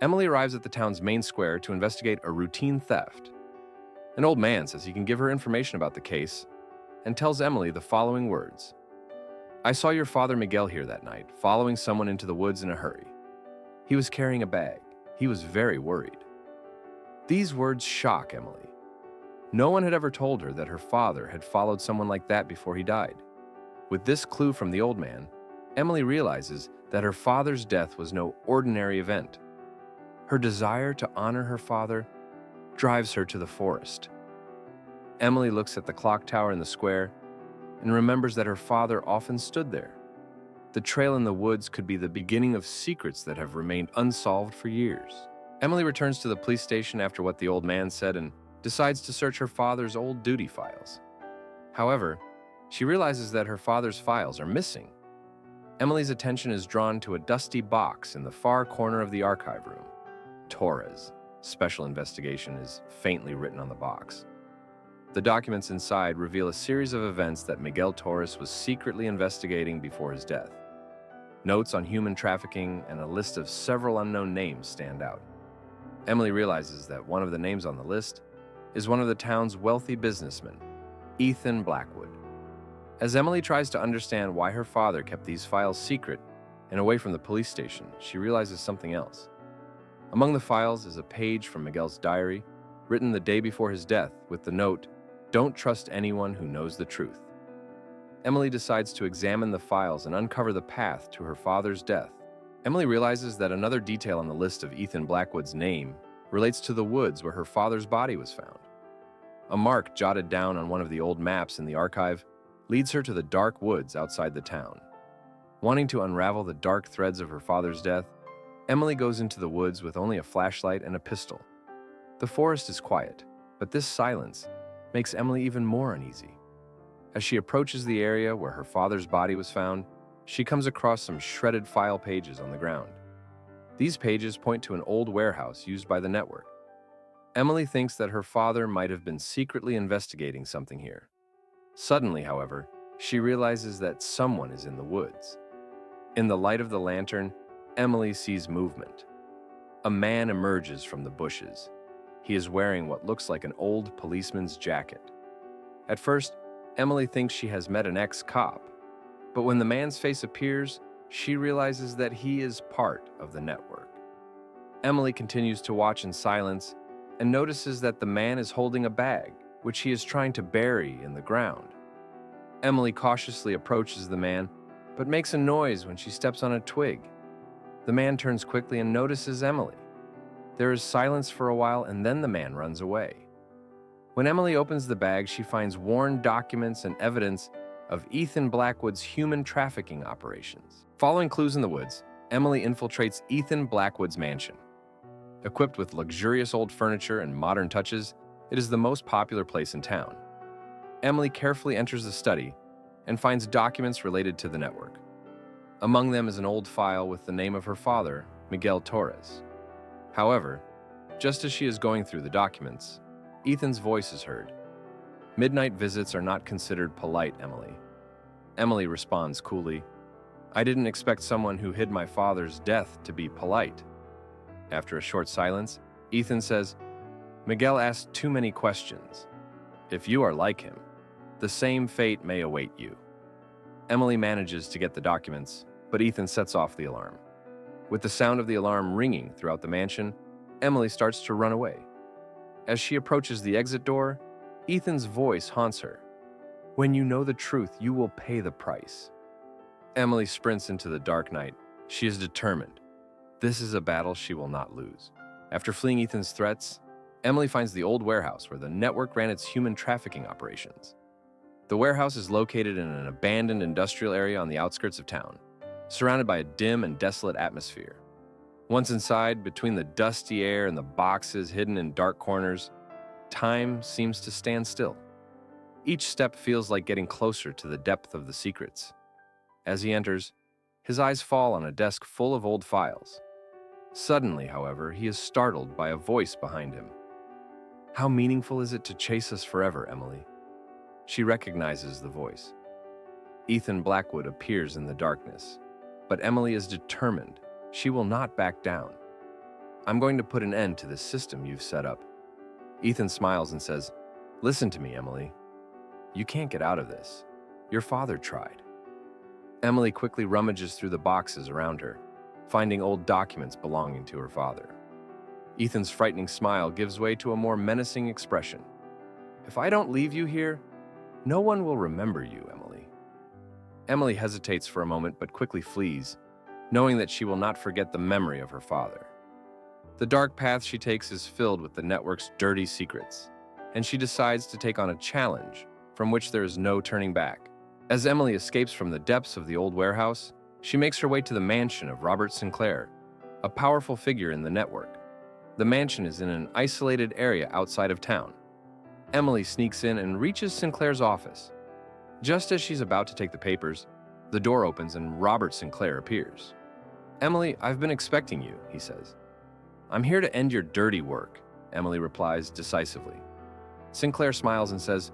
Emily arrives at the town's main square to investigate a routine theft. An old man says he can give her information about the case and tells Emily the following words. "I saw your father Miguel here that night, following someone into the woods in a hurry. He was carrying a bag. He was very worried." These words shock Emily. No one had ever told her that her father had followed someone like that before he died. With this clue from the old man, Emily realizes that her father's death was no ordinary event. Her desire to honor her father drives her to the forest. Emily looks at the clock tower in the square and remembers that her father often stood there. The trail in the woods could be the beginning of secrets that have remained unsolved for years. Emily returns to the police station after what the old man said and decides to search her father's old duty files. However, she realizes that her father's files are missing. Emily's attention is drawn to a dusty box in the far corner of the archive room. Torres, Special Investigation, is faintly written on the box. The documents inside reveal a series of events that Miguel Torres was secretly investigating before his death. Notes on human trafficking and a list of several unknown names stand out. Emily realizes that one of the names on the list is one of the town's wealthy businessmen, Ethan Blackwood. As Emily tries to understand why her father kept these files secret and away from the police station, she realizes something else. Among the files is a page from Miguel's diary, written the day before his death, with the note, "Don't trust anyone who knows the truth." Emily decides to examine the files and uncover the path to her father's death. Emily realizes that another detail on the list of Ethan Blackwood's name relates to the woods where her father's body was found. A mark jotted down on one of the old maps in the archive leads her to the dark woods outside the town. Wanting to unravel the dark threads of her father's death, Emily goes into the woods with only a flashlight and a pistol. The forest is quiet, but this silence makes Emily even more uneasy. As she approaches the area where her father's body was found, she comes across some shredded file pages on the ground. These pages point to an old warehouse used by the network. Emily thinks that her father might have been secretly investigating something here. Suddenly, however, she realizes that someone is in the woods. In the light of the lantern, Emily sees movement. A man emerges from the bushes. He is wearing what looks like an old policeman's jacket. At first, Emily thinks she has met an ex-cop, but when the man's face appears, she realizes that he is part of the network. Emily continues to watch in silence and notices that the man is holding a bag, which he is trying to bury in the ground. Emily cautiously approaches the man, but makes a noise when she steps on a twig. The man turns quickly and notices Emily. There is silence for a while, and then the man runs away. When Emily opens the bag, she finds worn documents and evidence of Ethan Blackwood's human trafficking operations. Following clues in the woods, Emily infiltrates Ethan Blackwood's mansion. Equipped with luxurious old furniture and modern touches, it is the most popular place in town. Emily carefully enters the study and finds documents related to the network. Among them is an old file with the name of her father, Miguel Torres. However, just as she is going through the documents, Ethan's voice is heard. "Midnight visits are not considered polite, Emily." Emily responds coolly, "I didn't expect someone who hid my father's death to be polite." After a short silence, Ethan says, "Miguel asked too many questions. If you are like him, the same fate may await you." Emily manages to get the documents, but Ethan sets off the alarm. With the sound of the alarm ringing throughout the mansion, Emily starts to run away. As she approaches the exit door, Ethan's voice haunts her. "When you know the truth, you will pay the price." Emily sprints into the dark night. She is determined. This is a battle she will not lose. After fleeing Ethan's threats, Emily finds the old warehouse where the network ran its human trafficking operations. The warehouse is located in an abandoned industrial area on the outskirts of town, surrounded by a dim and desolate atmosphere. Once inside, between the dusty air and the boxes hidden in dark corners, time seems to stand still. Each step feels like getting closer to the depth of the secrets. As he enters, his eyes fall on a desk full of old files. Suddenly, however, he is startled by a voice behind him. "How meaningful is it to chase us forever, Emily?" She recognizes the voice. Ethan Blackwood appears in the darkness, but Emily is determined. She will not back down. I'm going to put an end to this system you've set up. Ethan smiles and says, "Listen to me, Emily. You can't get out of this. Your father tried." Emily quickly rummages through the boxes around her, finding old documents belonging to her father. Ethan's frightening smile gives way to a more menacing expression. "If I don't leave you here, no one will remember you, Emily." Emily hesitates for a moment but quickly flees, knowing that she will not forget the memory of her father. The dark path she takes is filled with the network's dirty secrets, and she decides to take on a challenge from which there is no turning back. As Emily escapes from the depths of the old warehouse, she makes her way to the mansion of Robert Sinclair, a powerful figure in the network. The mansion is in an isolated area outside of town. Emily sneaks in and reaches Sinclair's office. Just as she's about to take the papers, the door opens and Robert Sinclair appears. "Emily, I've been expecting you," he says. "I'm here to end your dirty work," Emily replies decisively. Sinclair smiles and says,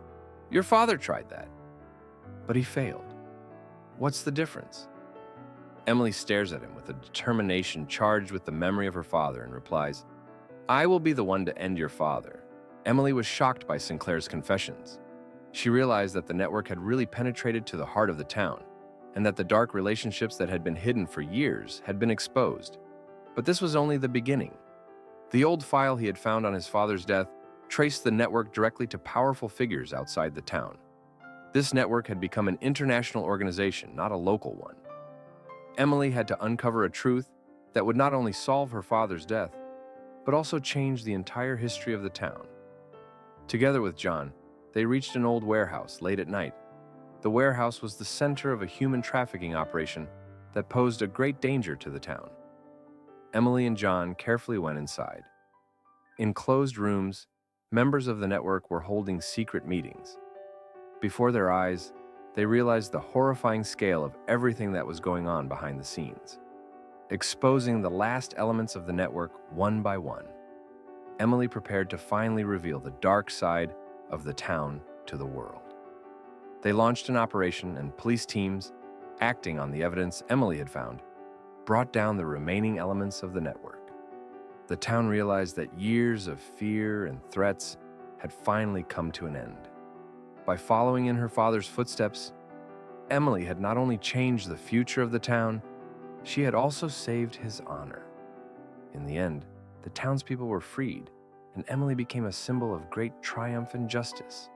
"Your father tried that, but he failed. What's the difference?" Emily stares at him with a determination charged with the memory of her father and replies, "I will be the one to end your father." Emily was shocked by Sinclair's confessions. She realized that the network had really penetrated to the heart of the town, and that the dark relationships that had been hidden for years had been exposed. But this was only the beginning. The old file he had found on his father's death traced the network directly to powerful figures outside the town. This network had become an international organization, not a local one. Emily had to uncover a truth that would not only solve her father's death, but also change the entire history of the town. Together with John, they reached an old warehouse late at night. The warehouse was the center of a human trafficking operation that posed a great danger to the town. Emily and John carefully went inside. In closed rooms, members of the network were holding secret meetings. Before their eyes, they realized the horrifying scale of everything that was going on behind the scenes, exposing the last elements of the network one by one. Emily prepared to finally reveal the dark side of the town to the world. They launched an operation, and police teams, acting on the evidence Emily had found, brought down the remaining elements of the network. The town realized that years of fear and threats had finally come to an end. By following in her father's footsteps, Emily had not only changed the future of the town, she had also saved his honor. In the end, the townspeople were freed, and Emily became a symbol of great triumph and justice.